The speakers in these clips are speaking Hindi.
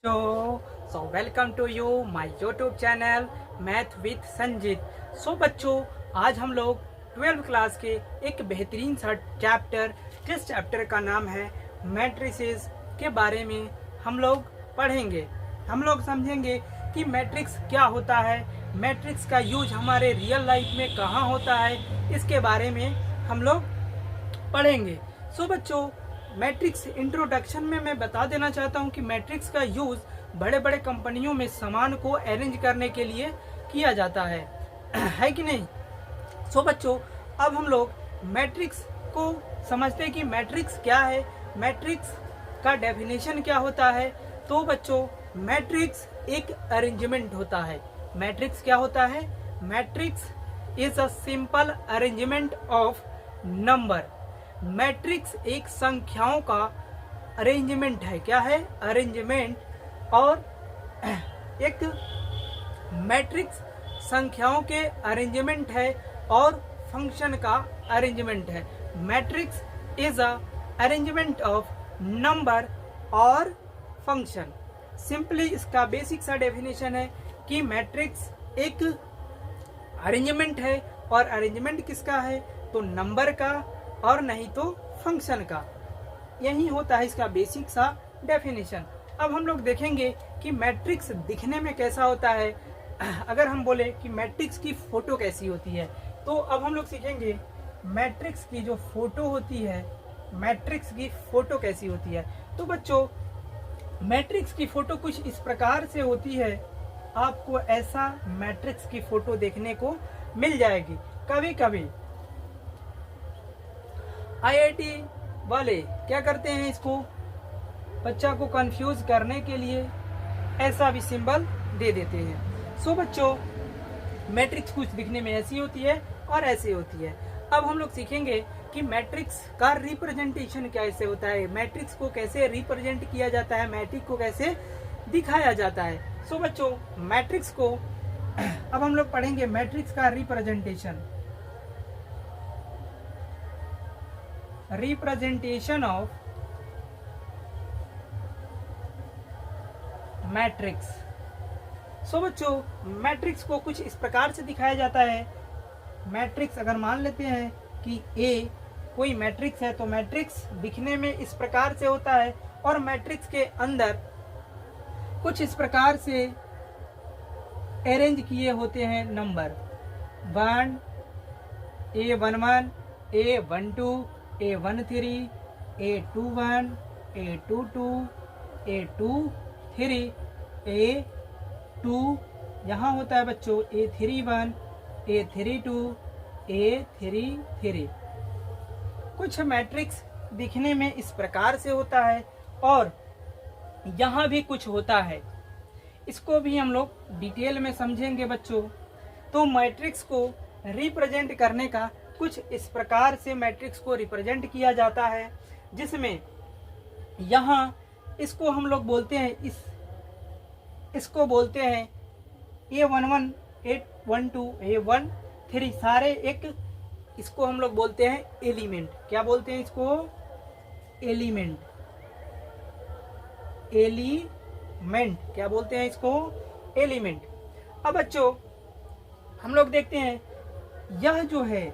So welcome to you my YouTube channel math with Sanjeet. So बच्चों, आज हम लोग 12th क्लास के एक बेहतरीन सा चैप्टर, जिस चैप्टर का नाम है मैट्रिसेस के बारे में हम लोग पढ़ेंगे। हम लोग समझेंगे कि मैट्रिक्स क्या होता है, मैट्रिक्स का यूज हमारे रियल लाइफ में कहाँ होता है, इसके बारे में हम लोग पढ़ेंगे। सो बच्चों, मैट्रिक्स इंट्रोडक्शन में मैं बता देना चाहता हूं कि मैट्रिक्स का यूज बड़े बड़े कंपनियों में सामान को अरेंज करने के लिए किया जाता है कि नहीं। सो बच्चों, अब हम लोग मैट्रिक्स को समझते हैं कि मैट्रिक्स क्या है, मैट्रिक्स का डेफिनेशन क्या होता है। तो बच्चों, मैट्रिक्स एक अरेंजमेंट होता है। मैट्रिक्स क्या होता है? Matrix is a simple arrangement of number. Matrix एक संख्याओं का अरेंजमेंट है। क्या है? अरेंजमेंट। और एक मैट्रिक्स संख्याओं के अरेंजमेंट है और फंक्शन का अरेंजमेंट है। Matrix is a arrangement of number और फंक्शन। सिंपली इसका बेसिक सा डेफिनेशन है कि मैट्रिक्स एक अरेंजमेंट है, और अरेंजमेंट किसका है? तो नंबर का और नहीं तो फंक्शन का। यही होता है इसका बेसिक सा डेफिनेशन। अब हम लोग देखेंगे कि मैट्रिक्स दिखने में कैसा होता है। अगर हम बोले कि मैट्रिक्स की फोटो कैसी होती है, तो अब हम लोग सीखेंगे मैट्रिक्स की जो फोटो होती है, मैट्रिक्स की फोटो कैसी होती है। तो बच्चों, मैट्रिक्स की फोटो कुछ इस प्रकार से होती है। आपको ऐसा मैट्रिक्स की फोटो देखने को मिल जाएगी। कभी कभी आईआईटी वाले क्या करते हैं, इसको बच्चा को कंफ्यूज करने के लिए ऐसा भी सिंबल दे देते हैं। सो बच्चों, मैट्रिक्स कुछ दिखने में ऐसी होती है और ऐसी होती है। अब हम लोग सीखेंगे कि मैट्रिक्स का रिप्रेजेंटेशन कैसे होता है, मैट्रिक्स को कैसे रिप्रेजेंट किया जाता है, मैट्रिक्स को कैसे दिखाया जाता है। सो बच्चों, मैट्रिक्स को अब हम लोग पढ़ेंगे मैट्रिक्स का representation. Representation of matrix. So बच्चों, मैट्रिक्स को कुछ इस प्रकार से दिखाया जाता है। मैट्रिक्स अगर मान लेते हैं कि ए कोई मैट्रिक्स है, तो मैट्रिक्स दिखने में इस प्रकार से होता है, और मैट्रिक्स के अंदर कुछ इस प्रकार से अरेंज किए होते हैं number 1, A11, A12, A13, A21, A22, A23, A2, यहाँ होता है बच्चों A31, A32, A33। कुछ मैट्रिक्स दिखने में इस प्रकार से होता है, और यहाँ भी कुछ होता है। इसको भी हम लोग डिटेल में समझेंगे बच्चों। तो मैट्रिक्स को रिप्रेजेंट करने का कुछ इस प्रकार से मैट्रिक्स को रिप्रेजेंट किया जाता है, जिसमें यहाँ इसको हम लोग बोलते हैं, इसको बोलते हैं A11, A12, A13, सारे एक, इसको हम लोग बोलते हैं एलिमेंट। क्या बोलते हैं इसको? एलिमेंट। एलिमेंट क्या बोलते हैं इसको? एलिमेंट। अब बच्चों, हम लोग देखते हैं, यह जो है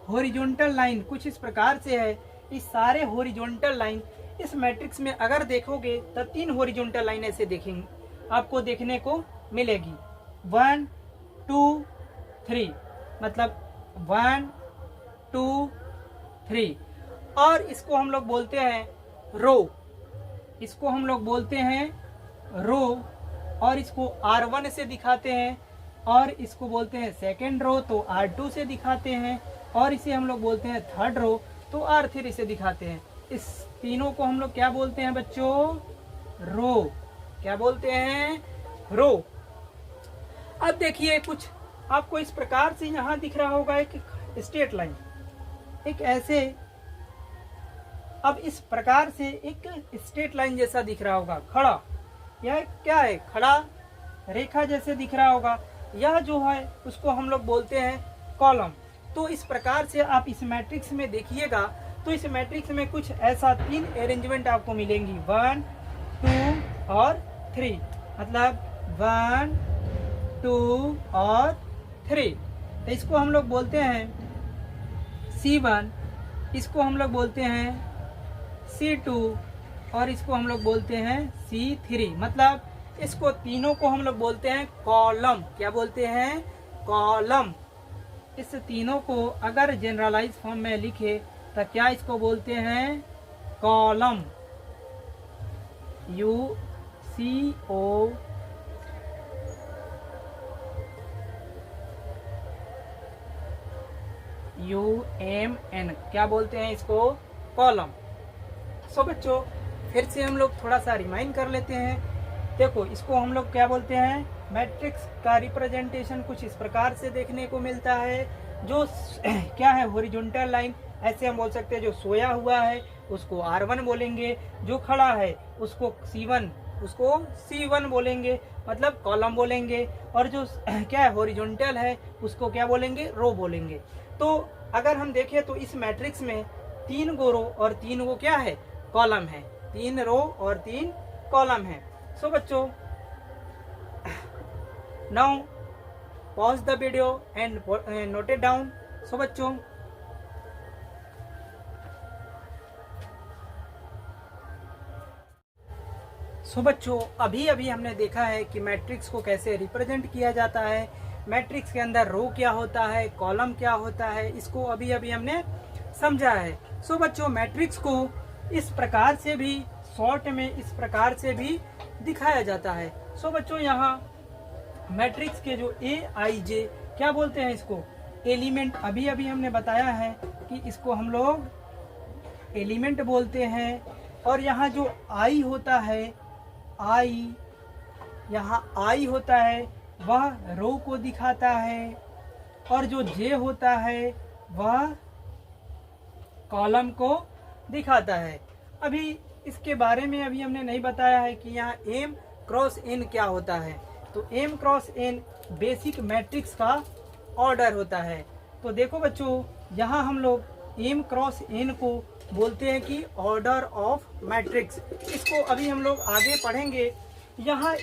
हॉरिजॉन्टल लाइन कुछ इस प्रकार से है। इस सारे हॉरिजॉन्टल लाइन इस मैट्रिक्स में अगर देखोगे तो 3 हॉरिजॉन्टल लाइन ऐसे देखेंगे, आपको देखने को मिलेगी। 1, 2, 3, मतलब 1, 2, 3। और इसको हम लोग बोलते हैं रो। इसको हम लोग बोलते हैं रो, और इसको R1 से दिखाते हैं, और इसको बोलते हैं सेकेंड रो, तो R2 से दिखाते हैं, और इसे हम लोग बोलते हैं थर्ड रो, तो R3 से दिखाते हैं। इस तीनों को हम लोग क्या बोलते हैं बच्चों? रो। क्या बोलते हैं? रो। अब देखिए, कुछ आपको इस प्रकार से यहाँ दिख रहा होगा एक स्ट्रेट लाइन, एक ऐसे, अब इस प्रकार से एक स्ट्रेट लाइन जैसा दिख रहा होगा, खड़ा। यह क्या है? खड़ा रेखा जैसे दिख रहा होगा। यह जो है उसको हम लोग बोलते हैं कॉलम। तो इस प्रकार से आप इस मैट्रिक्स में देखिएगा, तो इस मैट्रिक्स में कुछ ऐसा 3 अरेंजमेंट आपको मिलेंगी, 1, 2, और 3, मतलब 1 2 और 3। तो इसको हम लोग बोलते हैं C1, इसको हम लोग बोलते हैं C2 और इसको हम लोग बोलते हैं C3। मतलब इसको तीनों को हम लोग बोलते हैं कॉलम। क्या बोलते हैं? कॉलम। इस तीनों को अगर जनरलाइज फॉर्म में लिखे तो क्या इसको बोलते हैं? कॉलम। UCOLUMN। क्या बोलते हैं इसको? कॉलम। सो बच्चों, फिर से हम लोग थोड़ा सा रिमाइंड कर लेते हैं। देखो, इसको हम लोग क्या बोलते हैं? मैट्रिक्स का रिप्रेजेंटेशन कुछ इस प्रकार से देखने को मिलता है। जो क्या है? हॉरिजॉन्टल लाइन, ऐसे हम बोल सकते हैं। जो सोया हुआ है उसको R1 बोलेंगे, जो खड़ा है उसको C1 बोलेंगे, मतलब कॉलम बोलेंगे। और जो क्या है? हॉरिजॉन्टल है उसको क्या बोलेंगे? रो बोलेंगे। तो अगर हम देखें तो इस मैट्रिक्स में 3 गो रो और 3 गो क्या है? कॉलम है। 3 रो और 3 कॉलम है। सो बच्चों, now pause the video and note it down. So बच्चों, अभी अभी हमने देखा है कि मैट्रिक्स को कैसे रिप्रेजेंट किया जाता है। मैट्रिक्स के अंदर रो क्या होता है, कॉलम क्या होता है, इसको अभी अभी हमने समझा है। सो बच्चों, मैट्रिक्स को इस प्रकार से भी, शॉर्ट में इस प्रकार से भी दिखाया जाता है। सो बच्चों, यहाँ मैट्रिक्स के जो AIJ क्या बोलते हैं? इसको एलिमेंट। अभी अभी हमने बताया है कि इसको हम लोग एलिमेंट बोलते हैं। और यहाँ जो I होता है, यहाँ I होता है वह रो को दिखाता है, और जो J होता है वह कॉलम को दिखाता है। अभी इसके बारे में अभी हमने नहीं बताया है कि यहाँ M क्रॉस N क्या होता है। तो M cross N basic matrix का ऑर्डर होता है। तो देखो बच्चों, यहाँ हम लोग M क्रॉस N को बोलते हैं कि ऑर्डर ऑफ मैट्रिक्स। इसको अभी हम लोग आगे पढ़ेंगे। यहाँ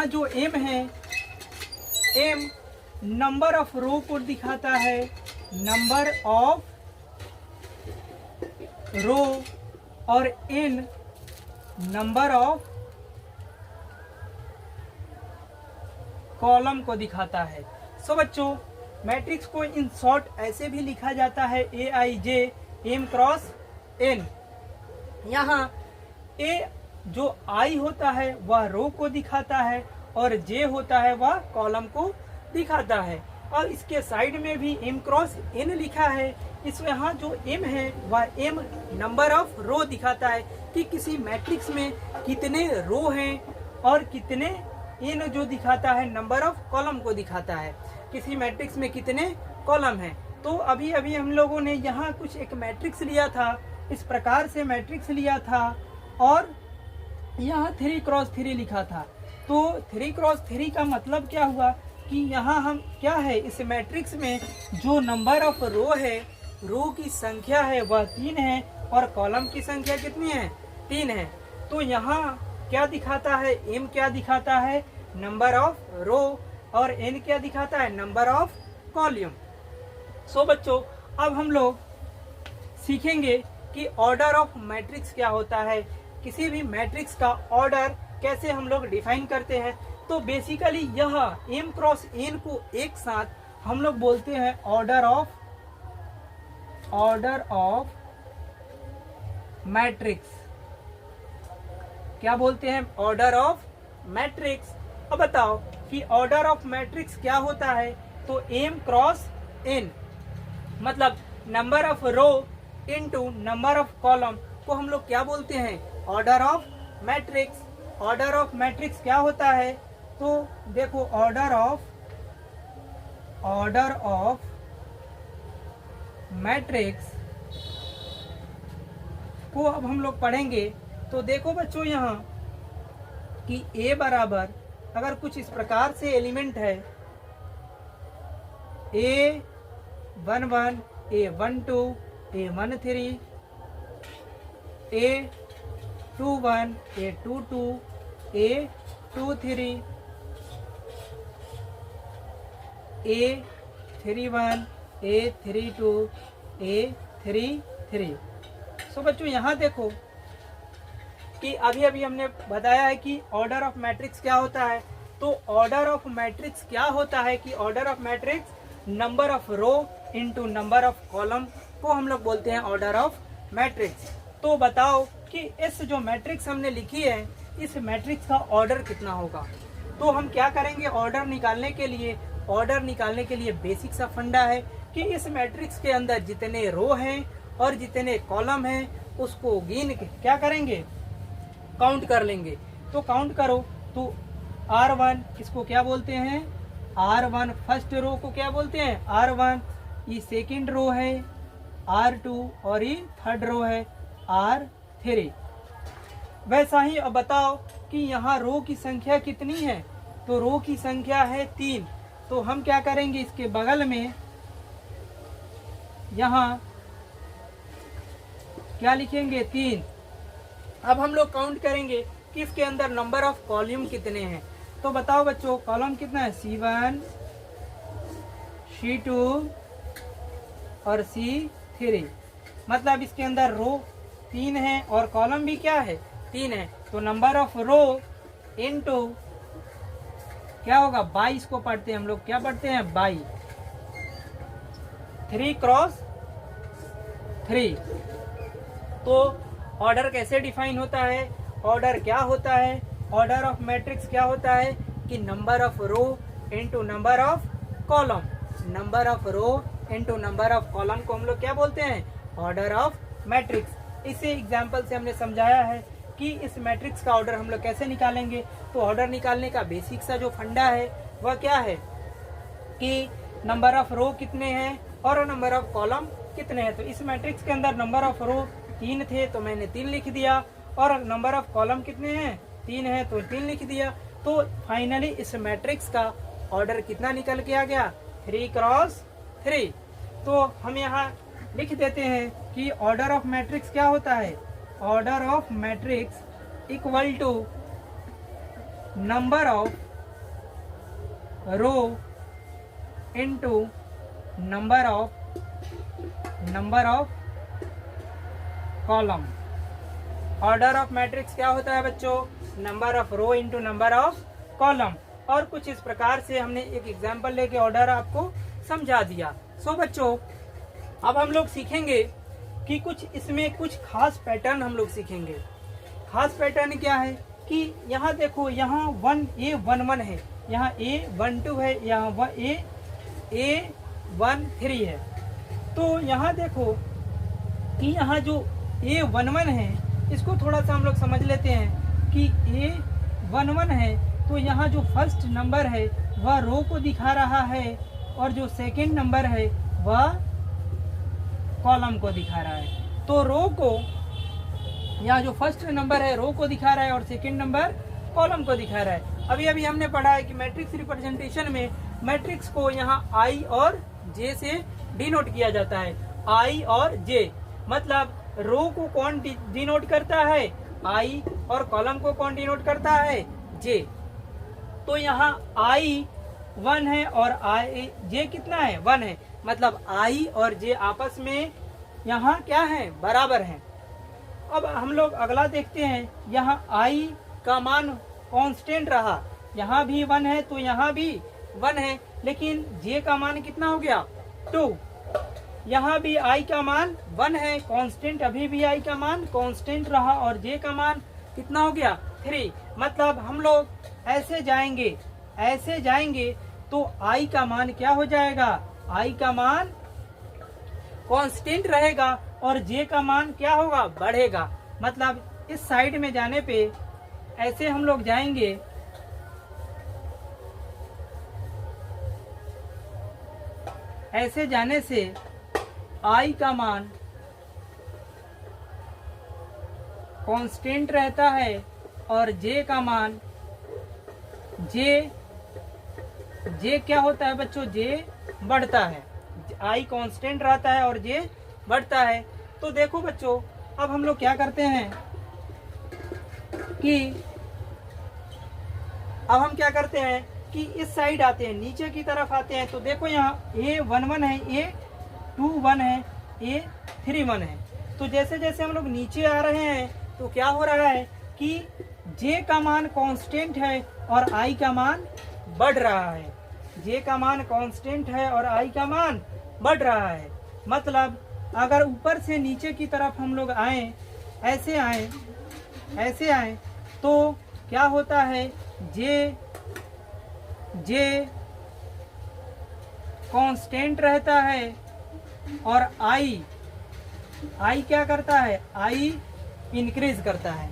जो M है, M नंबर ऑफ रो को दिखाता है, नंबर ऑफ रो, और N नंबर ऑफ कॉलम को दिखाता है। सो बच्चों, मैट्रिक्स को इन शॉर्ट ऐसे भी लिखा जाता है AIJ, M क्रॉस N। यहाँ A जो I होता है वह रो को दिखाता है, और J होता है वह कॉलम को दिखाता है। और इसके साइड में भी M क्रॉस N लिखा है। इस यहाँ जो M है वह M नंबर ऑफ रो दिखाता है कि किसी मैट्रिक्स में कितने रो हैं, और कितने N जो दिखाता है नंबर ऑफ कॉलम को दिखाता है, किसी मैट्रिक्स में कितने कॉलम हैं। तो अभी अभी हम लोगों ने यहाँ कुछ एक मैट्रिक्स लिया था, इस प्रकार से मैट्रिक्स लिया था, और यहाँ 3 क्रॉस 3 लिखा था। तो 3 क्रॉस 3 का मतलब क्या हुआ कि यहाँ हम क्या है, इस मैट्रिक्स में जो नंबर ऑफ रो है, रो की संख्या है वह 3 है, और कॉलम की संख्या कितनी है? 3 है। तो यहाँ क्या दिखाता है? M क्या दिखाता है? नंबर ऑफ रो, और N क्या दिखाता है? Number of column. सो बच्चों, अब हम लोग सीखेंगे कि ऑर्डर ऑफ मैट्रिक्स क्या होता है, किसी भी मैट्रिक्स का ऑर्डर कैसे हम लोग डिफाइन करते हैं। तो बेसिकली यह M क्रॉस N को एक साथ हम लोग बोलते हैं ऑर्डर ऑफ मैट्रिक्स। क्या बोलते हैं? Order of matrix. अब बताओ कि ऑर्डर ऑफ मैट्रिक्स क्या होता है। तो M क्रॉस N मतलब number of row into number of column को हम लोग क्या बोलते हैं? Order of matrix. Order of matrix क्या होता है? तो देखो, ऑर्डर ऑफ मैट्रिक्स को अब हम लोग पढ़ेंगे। तो देखो बच्चों, यहाँ कि A बराबर अगर कुछ इस प्रकार से एलिमेंट है, A11, A12, A13, A21, A22, A23, A31, A32, A33। सो बच्चों यहाँ देखो कि अभी अभी हमने बताया है कि ऑर्डर ऑफ मैट्रिक्स क्या होता है। तो ऑर्डर ऑफ मैट्रिक्स क्या होता है कि order of matrix number of row into number of column को हम लोग बोलते हैं ऑर्डर ऑफ मैट्रिक्स। तो बताओ कि इस जो मैट्रिक्स हमने लिखी है इस मैट्रिक्स का ऑर्डर कितना होगा। तो हम क्या करेंगे, ऑर्डर निकालने के लिए बेसिक सा फंडा है कि इस मैट्रिक्स के अंदर जितने रो हैं और जितने कॉलम हैं उसको गिन के क्या करेंगे, काउंट कर लेंगे। तो काउंट करो तो R1 इसको क्या बोलते हैं, R1 फर्स्ट रो को क्या बोलते हैं R1, ये सेकंड रो है R2 और ये थर्ड रो है R3। वैसा ही अब बताओ कि यहाँ रो की संख्या कितनी है। तो रो की संख्या है 3। तो हम क्या करेंगे, इसके बगल में यहाँ क्या लिखेंगे 3। अब हम लोग काउंट करेंगे कि इसके अंदर नंबर ऑफ कॉलम कितने हैं। तो बताओ बच्चों कॉलम कितना है, C1, C2 और C3। मतलब इसके अंदर रो 3 है और कॉलम भी क्या है 3 है। तो नंबर ऑफ रो इनटू क्या होगा 22 को पढ़ते हैं हम लोग, क्या पढ़ते हैं 22, 3 क्रॉस 3। तो ऑर्डर कैसे डिफाइन होता है, ऑर्डर क्या होता है, ऑर्डर ऑफ मैट्रिक्स क्या होता है कि number of row into number of column, number of row into number of column को हम लोग क्या बोलते हैं, ऑर्डर ऑफ मैट्रिक्स। इसी एग्जांपल से हमने समझाया है कि इस मैट्रिक्स का ऑर्डर हम लोग कैसे निकालेंगे। तो ऑर्डर निकालने का बेसिक सा जो फंडा है वह क्या है कि नंबर ऑफ रो कितने हैं और नंबर ऑफ कॉलम कितने हैं। तो इस मैट्रिक्स के अंदर नंबर ऑफ रो 3 थे तो मैंने 3 लिख दिया और नंबर ऑफ कॉलम कितने हैं 3 है तो 3 लिख दिया। तो फाइनली इस मैट्रिक्स का ऑर्डर कितना निकल के आ गया, 3 क्रॉस 3। तो हम यहाँ लिख देते हैं कि ऑर्डर ऑफ मैट्रिक्स क्या होता है, order of matrix equal to number of row into number of column. Order of matrix क्या होता है बच्चों, number of row into number of column. और कुछ इस प्रकार से हमने एक एग्जांपल लेके ऑर्डर आपको समझा दिया। सो बच्चों अब हम लोग सीखेंगे कि कुछ इसमें कुछ खास पैटर्न हम लोग सीखेंगे। खास पैटर्न क्या है कि यहाँ देखो, यहाँ A11 है, यहाँ A12 है, यहाँ A13 है। तो यहाँ देखो कि यहाँ जो A11 है इसको थोड़ा सा हम लोग समझ लेते हैं कि A11 है तो यहाँ जो फर्स्ट नंबर है वह रो को दिखा रहा है और जो सेकंड नंबर है वह कॉलम को दिखा रहा है। तो रो को, यहाँ जो फर्स्ट नंबर है रो को दिखा रहा है और सेकंड नंबर कॉलम को दिखा रहा है। अभी अभी हमने पढ़ा है कि मैट्रिक्स रिप्रेजेंटेशन में मैट्रिक्स को यहाँ I और J से डिनोट किया जाता है। I और J मतलब रो को कौन डिनोट करता है, I, और कॉलम को कौन डिनोट करता है, J। तो यहाँ I 1 है और J कितना है 1 है, मतलब I और J आपस में यहाँ क्या है, बराबर है। अब हम लोग अगला देखते हैं, यहाँ I का मान कांस्टेंट रहा, यहाँ भी 1 है तो यहाँ भी 1 है, लेकिन J का मान कितना हो गया 2। यहाँ भी I का मान 1 है कांस्टेंट, अभी भी I का मान कांस्टेंट रहा और J का मान कितना हो गया 3। मतलब हम लोग ऐसे जाएंगे तो I का मान क्या हो जाएगा, I का मान कांस्टेंट रहेगा और J का मान क्या होगा, बढ़ेगा। मतलब इस साइड में जाने पे ऐसे हम लोग जाएंगे, ऐसे जाने से I का मान कांस्टेंट रहता है और J का मान J क्या होता है बच्चों, J बढ़ता है। I कांस्टेंट रहता है और J बढ़ता है। तो देखो बच्चों अब हम लोग क्या करते हैं, कि अब हम क्या करते हैं कि इस साइड आते हैं, नीचे की तरफ आते हैं। तो देखो यहाँ A11 है, A21 है, A31 है। तो जैसे जैसे हम लोग नीचे आ रहे हैं तो क्या हो रहा है कि J का मान कांस्टेंट है और I का मान बढ़ रहा है। J का मान कांस्टेंट है और I का मान बढ़ रहा है। मतलब अगर ऊपर से नीचे की तरफ हम लोग आए, ऐसे आए तो क्या होता है, J कांस्टेंट रहता है और I क्या करता है, I इंक्रीज करता है।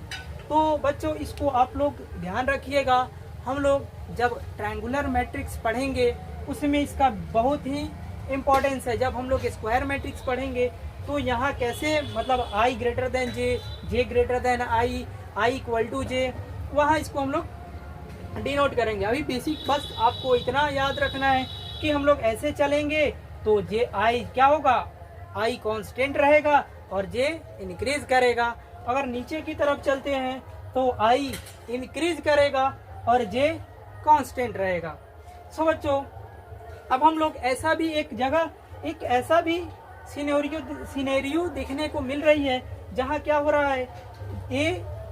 तो बच्चों इसको आप लोग ध्यान रखिएगा। हम लोग जब ट्रायंगुलर मैट्रिक्स पढ़ेंगे उसमें इसका बहुत ही इम्पोर्टेंस है। जब हम लोग स्क्वायर मैट्रिक्स पढ़ेंगे तो यहाँ कैसे, मतलब I greater than J, J greater than I equal to J, वहाँ इसको हम लोग डिनोट करेंगे। अभी बेसिक बस आपको इतना याद रखना है कि हम लोग ऐसे चलेंगे तो I क्या होगा, I कांस्टेंट रहेगा और J इंक्रीज करेगा। अगर नीचे की तरफ चलते हैं तो I इंक्रीज करेगा और J कांस्टेंट रहेगा। सो बच्चों अब हम लोग ऐसा भी एक ऐसा भी सिनेरियो देखने को मिल रही है जहाँ क्या हो रहा है, A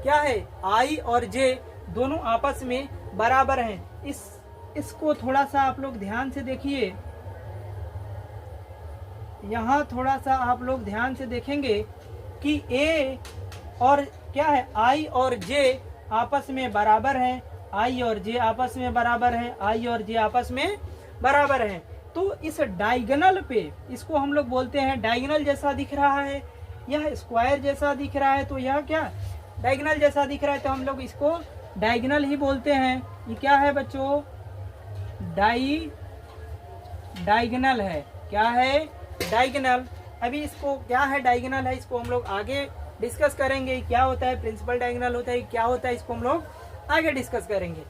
क्या है, I और J दोनों आपस में बराबर हैं। इसको थोड़ा सा आप लोग ध्यान से देखिए। यहाँ थोड़ा सा आप लोग ध्यान से देखेंगे कि A और क्या है, I और J आपस में बराबर हैं, I और J आपस में बराबर हैं, I और J आपस में बराबर हैं। तो इस डायगोनल पे, इसको हम लोग बोलते हैं डायगोनल जैसा दिख रहा है, यह स्क्वायर जैसा दिख रहा है, तो यह क्या डायगोनल जैसा दिख रहा है, तो हम लोग इसको डायगोनल ही बोलते हैं। ये क्या है बच्चों, डायगोनल है। क्या है, डायगोनल। अभी इसको क्या है, डायगोनल है, इसको हम लोग आगे डिस्कस करेंगे। क्या होता है प्रिंसिपल डायगोनल होता है, क्या होता है, इसको हम लोग आगे डिस्कस करेंगे।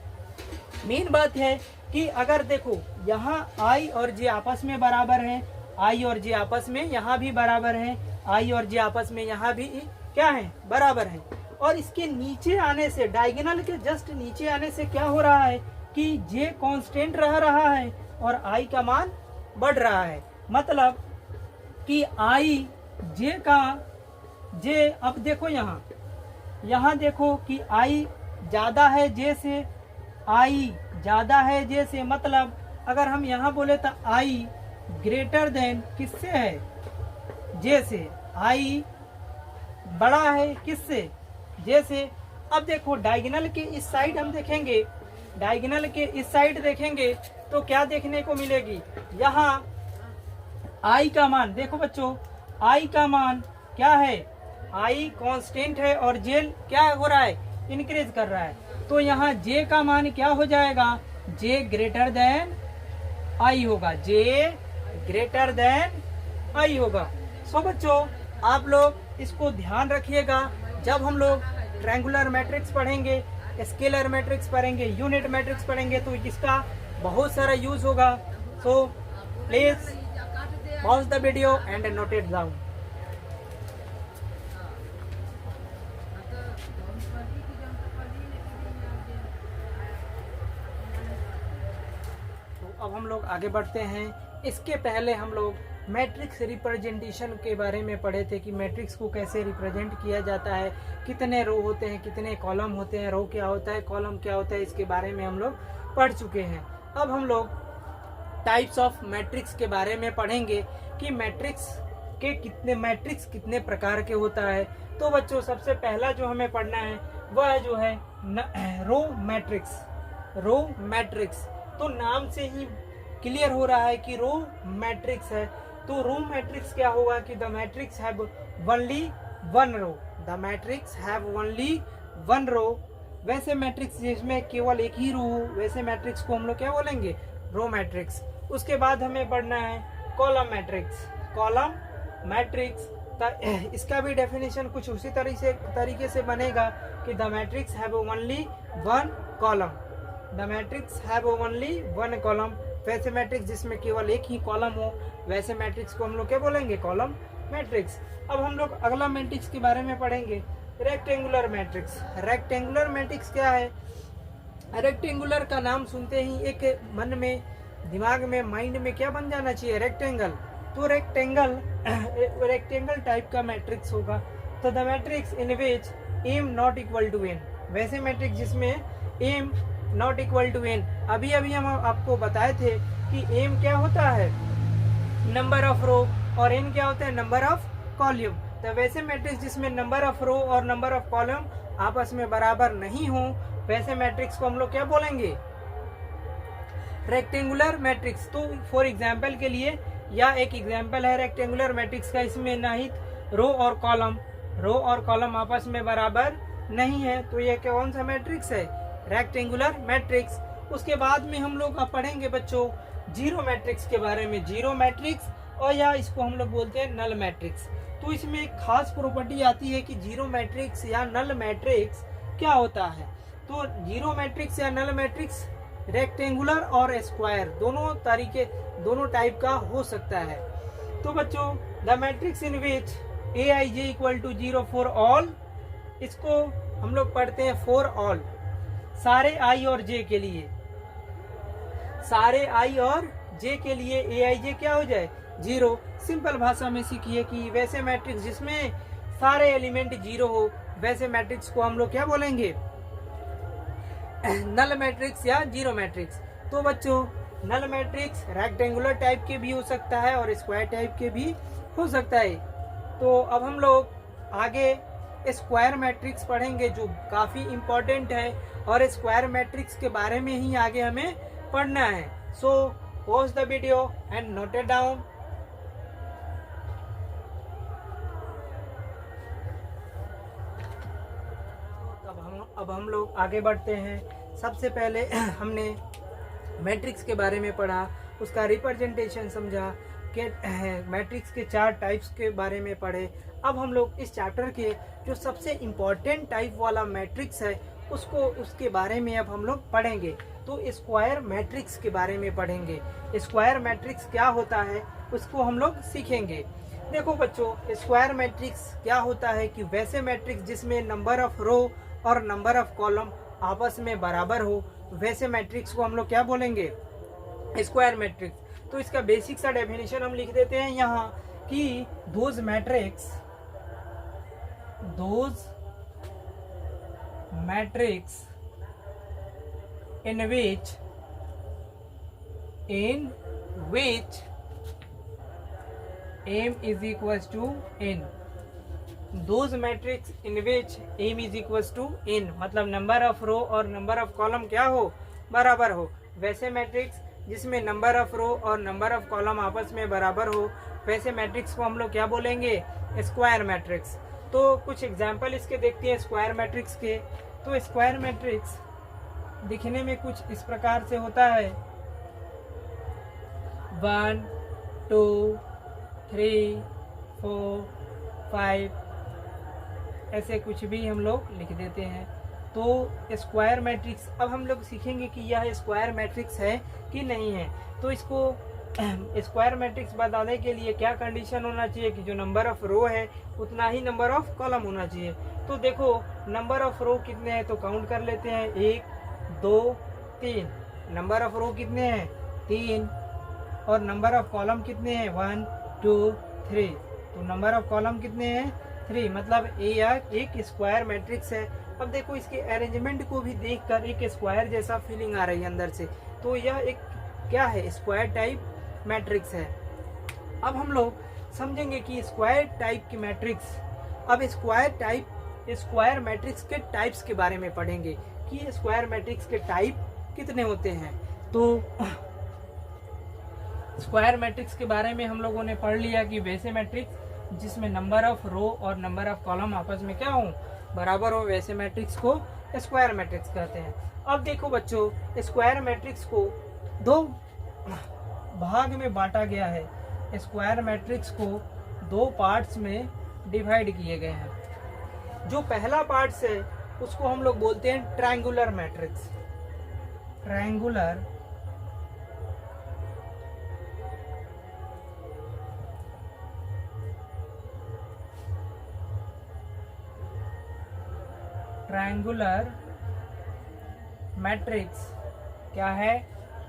मेन बात है कि अगर देखो यहाँ I और J आपस में बराबर हैं, I और J आपस में यहाँ भी बराबर हैं, I और J आपस में यहाँ भी क्या है, बराबर हैं। और इसके नीचे आने से, डायगोनल के जस्ट नीचे आने से क्या हो रहा है कि J कांस्टेंट रह रहा है और I का मान बढ़ रहा है। मतलब कि J अब देखो यहाँ देखो कि I ज्यादा है J से, I ज्यादा है J से। मतलब अगर हम यहाँ बोले तो I ग्रेटर देन किससे है, J से। I बड़ा है किससे, J से। अब देखो डायगोनल के इस साइड हम देखेंगे, डायगोनल के इस साइड देखेंगे तो क्या देखने को मिलेगी, यहाँ I का मान देखो बच्चों, I का मान क्या है, I कांस्टेंट है और J क्या हो रहा है, इंक्रीज कर रहा है। तो यहाँ J का मान क्या हो जाएगा, J ग्रेटर देन I होगा, J ग्रेटर देन I होगा। सो बच्चों आप लोग इसको ध्यान रखिएगा। जब हम लोग ट्रायंगुलर मैट्रिक्स पढ़ेंगे, स्केलर मैट्रिक्स पढ़ेंगे, यूनिट मैट्रिक्स पढ़ेंगे तो इसका बहुत सारा यूज होगा। So please pause the video and note it down. तो अब हम लोग आगे बढ़ते हैं। इसके पहले हम लोग मैट्रिक्स रिप्रेजेंटेशन के बारे में पढ़े थे कि मैट्रिक्स को कैसे रिप्रेजेंट किया जाता है, कितने रो होते हैं, कितने कॉलम होते हैं, रो क्या होता है, कॉलम क्या होता है, इसके बारे में हम लोग पढ़ चुके हैं। अब हम लोग टाइप्स ऑफ मैट्रिक्स के बारे में पढ़ेंगे कि मैट्रिक्स कितने प्रकार के होता है। तो बच्चों सबसे पहला जो हमें पढ़ना है वह जो है रो मैट्रिक्स। तो नाम से ही क्लियर हो रहा है कि रो मैट्रिक्स है। तो रो मैट्रिक्स क्या होगा कि the matrix have only one row, the matrix have only one row. वैसे मैट्रिक्स जिसमें केवल एक ही रो हो, वैसे मैट्रिक्स को हम लोग क्या बोलेंगे, रो मैट्रिक्स। उसके बाद हमें पढ़ना है कॉलम मैट्रिक्स। इसका भी डेफिनेशन कुछ उसी तरीके से बनेगा कि the matrix have only one column, the matrix have only one column. वैसे मैट्रिक्स जिसमें केवल एक ही कॉलम हो, वैसे मैट्रिक्स को हम लोग क्या बोलेंगे, कॉलम मैट्रिक्स। अब हम लोग अगला मैट्रिक्स के बारे में पढ़ेंगे। Rectangular matrix. रेक्टेंगुलर मैट्रिक्स क्या है? रेक्टेंगुलर का नाम सुनते ही एक मन में, दिमाग में, माइंड में क्या बन जाना चाहिए? रेक्टेंगल। तो रेक्टेंगल टाइप का मैट्रिक्स होगा। तो the matrix in which M not equal to N, वैसे मैट्रिक्स जिसमें M not equal to N. अभी हम आपको बताए थे कि एम क्या होता है? नंबर ऑफ रो, और एन क्या होता है? Number of column. तो वैसे मैट्रिक्स जिसमें नंबर ऑफ रो और नंबर ऑफ कॉलम आपस में बराबर नहीं हो, वैसे मैट्रिक्स को हम लोग क्या बोलेंगे? Rectangular matrix. तो फॉर एग्जाम्पल के लिए, या एक एग्जाम्पल है रेक्टेंगुलर मैट्रिक्स का, इसमें ना ही रो और कॉलम आपस में बराबर नहीं है, तो ये कौन सा मैट्रिक्स है? Rectangular matrix. उसके बाद में हम लोग अब पढ़ेंगे बच्चों जीरो मैट्रिक्स के बारे में। जीरो मैट्रिक्स, और या इसको हम लोग बोलते हैं नल मैट्रिक्स। तो इसमें एक खास प्रॉपर्टी आती है कि जीरो मैट्रिक्स या नल मैट्रिक्स क्या होता है। तो जीरो मैट्रिक्स या नल मैट्रिक्स रेक्टेंगुलर और स्क्वायर दोनों टाइप का हो सकता है। तो बच्चों the matrix in which A I J equal to 0 for all, इसको हम लोग पढ़ते हैं फॉर ऑल, सारे आई और जे के लिए। सारे आई और जे के लिए ए आई जे क्या हो जाए? 0। सिंपल भाषा में सीखिए कि वैसे मैट्रिक्स जिसमें सारे एलिमेंट 0 हो, वैसे मैट्रिक्स को हम लोग क्या बोलेंगे? नल मैट्रिक्स या जीरो मैट्रिक्स। तो बच्चों नल मैट्रिक्स रेक्टेंगुलर टाइप के भी हो सकता है और स्क्वायर टाइप के भी हो सकता है। तो अब हम लोग आगे स्क्वायर मैट्रिक्स पढ़ेंगे, जो काफी इम्पोर्टेंट है, और स्क्वायर मैट्रिक्स के बारे में ही आगे हमें पढ़ना है। So pause the video and note it down. अब हम लोग आगे बढ़ते हैं। सबसे पहले हमने मैट्रिक्स के बारे में पढ़ा, उसका रिप्रेजेंटेशन समझा, के मैट्रिक्स के 4 टाइप्स के बारे में पढ़े। अब हम लोग इस चैप्टर के जो सबसे इम्पोर्टेंट टाइप वाला मैट्रिक्स है उसके बारे में अब हम लोग पढ़ेंगे। तो स्क्वायर मैट्रिक्स के बारे में पढ़ेंगे। स्क्वायर मैट्रिक्स क्या होता है उसको हम लोग सीखेंगे। देखो बच्चों स्क्वायर मैट्रिक्स क्या होता है कि वैसे मैट्रिक्स जिसमें नंबर ऑफ रो और नंबर ऑफ कॉलम आपस में बराबर हो, वैसे मैट्रिक्स को हम लोग क्या बोलेंगे? Square matrix. तो इसका बेसिक सा डेफिनेशन हम लिख देते हैं यहाँ कि those matrix in which m is equals to n, those matrix in which m is equals to n, मतलब नंबर ऑफ रो और नंबर ऑफ कॉलम क्या हो? बराबर हो। वैसे मैट्रिक्स जिसमें नंबर ऑफ रो और नंबर ऑफ कॉलम आपस में बराबर हो, वैसे मैट्रिक्स को हम लोग क्या बोलेंगे? Square matrix. तो कुछ एग्जाम्पल इसके देखते हैं स्क्वायर मैट्रिक्स के। तो स्क्वायर मैट्रिक्स दिखने में कुछ इस प्रकार से होता है, 1 2 3 4 5, ऐसे कुछ भी हम लोग लिख देते हैं। तो स्क्वायर मैट्रिक्स, अब हम लोग सीखेंगे कि यह स्क्वायर मैट्रिक्स है कि नहीं है। तो इसको स्क्वायर मैट्रिक्स बताने के लिए क्या कंडीशन होना चाहिए कि जो नंबर ऑफ रो है उतना ही नंबर ऑफ कॉलम होना चाहिए। तो देखो नंबर ऑफ रो कितने हैं तो काउंट कर लेते हैं, 1 2 3। नंबर ऑफ रो कितने हैं? 3। और नंबर ऑफ कॉलम कितने हैं? 1 2 3। तो नंबर ऑफ कॉलम कितने हैं? 3। मतलब एक स्क्वायर मैट्रिक्स है। अब देखो इसके अरेंजमेंट को भी देखकर एक स्क्वायर जैसा फीलिंग आ रही है अंदर से। तो यह एक क्या है? स्क्वायर टाइप मैट्रिक्स है। अब हम लोग समझेंगे कि स्क्वायर टाइप की मैट्रिक्स, अब स्क्वायर मैट्रिक्स के टाइप्स के बारे में पढ़ेंगे कि स्क्वायर मैट्रिक्स के टाइप कितने होते हैं। तो स्क्वायर मैट्रिक्स के बारे में हम लोगों ने पढ़ लिया कि वैसे मैट्रिक्स जिसमें नंबर ऑफ रो और नंबर ऑफ कॉलम आपस में क्या हो? बराबर हो, वैसे मैट्रिक्स को स्क्वायर मैट्रिक्स कहते हैं। अब देखो बच्चों स्क्वायर मैट्रिक्स को 2 भाग में बांटा गया है। स्क्वायर मैट्रिक्स को 2 पार्ट्स में डिवाइड किए गए हैं। जो पहला पार्ट है उसको हम लोग बोलते हैं triangular matrix. Triangular triangular matrix क्या है?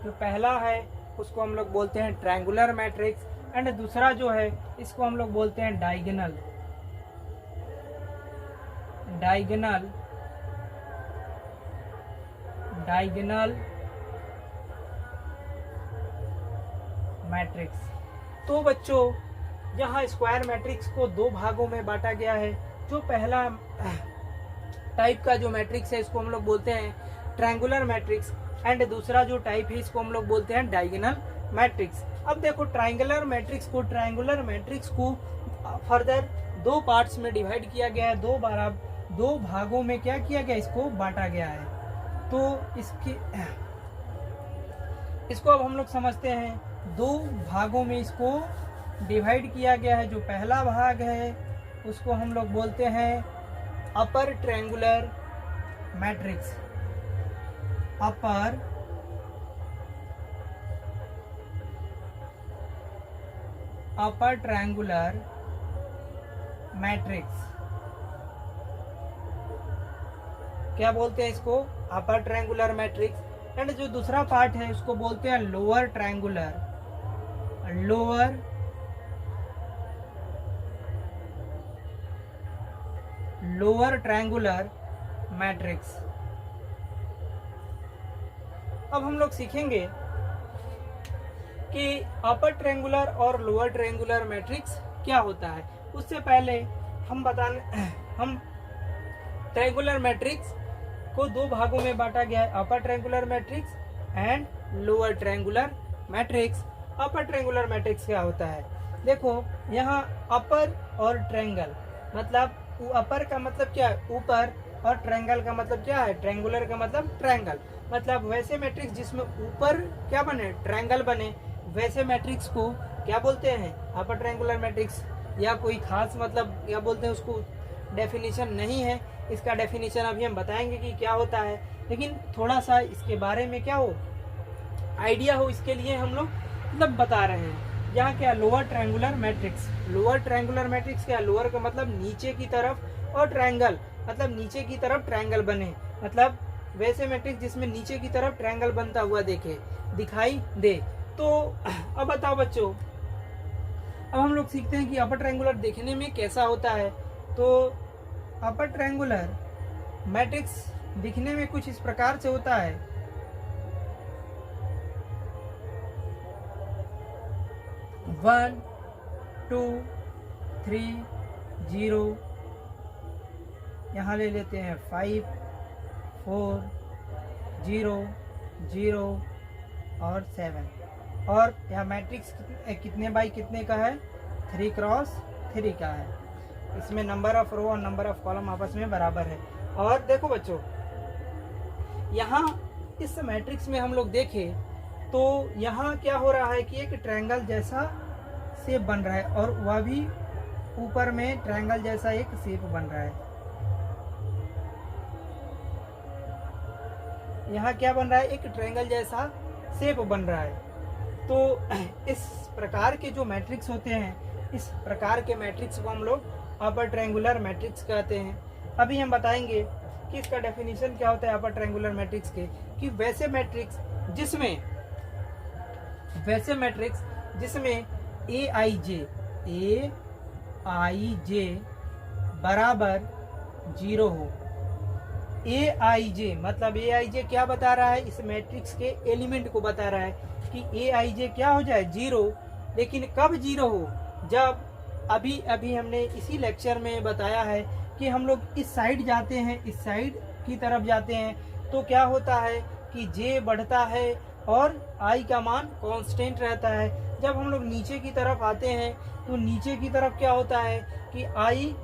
जो पहला है उसको हम लोग बोलते हैं ट्रायंगुलर मैट्रिक्स, एंड दूसरा जो है इसको हम लोग बोलते हैं डायगोनल मैट्रिक्स। तो बच्चों यहाँ स्क्वायर मैट्रिक्स को दो भागों में बांटा गया है। जो पहला टाइप का जो मैट्रिक्स है इसको हम लोग बोलते हैं ट्रायंगुलर मैट्रिक्स, एंड दूसरा जो टाइप है इसको हम लोग बोलते हैं डायगोनल मैट्रिक्स। अब देखो ट्रायंगुलर मैट्रिक्स को फर्दर दो पार्ट्स में डिवाइड किया गया है, दो भागों में क्या किया गया, इसको बांटा गया है। तो इसको अब हम लोग समझते हैं, दो भागों में इसको डिवाइड किया गया है। जो पहला भाग है उसको हम लोग बोलते हैं upper triangular matrix, upper triangular matrix. क्या बोलते हैं इसको? Upper triangular matrix. एंड जो दूसरा पार्ट है उसको बोलते हैं लोअर ट्रायंगुलर मैट्रिक्स। अब हम लोग सीखेंगे कि अपर ट्रायंगुलर और लोअर ट्रायंगुलर मैट्रिक्स क्या होता है। उससे पहले हम ट्रायंगुलर मैट्रिक्स को दो भागों में बांटा गया है, upper triangular matrix and lower triangular matrix. Upper triangular matrix क्या होता है? देखो यहाँ अपर और ट्रायंगल, मतलब अपर का मतलब क्या है? ऊपर, और ट्रायंगल का मतलब क्या है? ट्रायंगुलर का मतलब ट्रायंगल। मतलब वैसे मैट्रिक्स जिसमें ऊपर क्या बने, ट्रायंगल बने, वैसे मैट्रिक्स को क्या बोलते हैं? Upper triangular matrix. या कोई खास मतलब क्या बोलते हैं उसको, डेफिनेशन नहीं है। इसका डेफिनेशन अभी हम बताएंगे कि क्या होता है, लेकिन थोड़ा सा इसके बारे में क्या हो, आइडिया हो, इसके लिए हम लोग मतलब बता रहे हैं। यहाँ क्या, lower triangular matrix. Lower triangular matrix क्या? लोअर का मतलब नीचे की तरफ, और ट्रायंगल मतलब नीचे की तरफ ट्रायंगल बने, मतलब वैसे मैट्रिक्स जिसमें नीचे की तरफ ट्रायंगल बनता हुआ दिखाई दे। तो अब बताओ बच्चों, अब हम लोग सीखते हैं कि अपर ट्रायंगुलर देखने में कैसा होता है। तो अपर ट्रायंगुलर मैट्रिक्स दिखने में कुछ इस प्रकार से होता है। 1 2 3 0, यहाँ ले लेते हैं 5 4 0 0 और 7, और यहाँ मैट्रिक्स कितने बाई कितने का है? 3x3 का है। इसमें नंबर ऑफ रो और नंबर ऑफ कॉलम आपस में बराबर है। और देखो बच्चों, यहाँ इस मैट्रिक्स में हम लोग देखें तो यहाँ क्या हो रहा है कि एक ट्रायंगल जैसा शेप बन रहा है, और वह भी ऊपर में ट्रायंगल जैसा एक शेप बन रहा है। यहाँ क्या बन रहा है? एक ट्रायंगल जैसा शेप बन रहा है। तो इस प्रकार के जो मैट्रिक्स होते हैं, इस प्रकार के मैट्रिक्स को हम लोग अपर ट्रायंगुलर मैट्रिक्स कहते हैं। अभी हम बताएंगे कि इसका डेफिनेशन क्या होता है अपर ट्रायंगुलर मैट्रिक्स के, कि वैसे मैट्रिक्स जिसमें ए आई जे बराबर 0 हो। ए आई जे मतलब ए आई जे क्या बता रहा है? इस मैट्रिक्स के एलिमेंट को बता रहा है कि ए आई जे क्या हो जाए? 0। लेकिन कब 0 हो? जब अभी हमने इसी लेक्चर में बताया है कि हम लोग इस साइड जाते हैं, इस साइड की तरफ जाते हैं, तो क्या होता है कि जे बढ़ता है और आई का मान कांस्टेंट रहता है। जब हम लोग नीचे की तरफ आते हैं तो नीचे की तरफ क्या होता है कि आई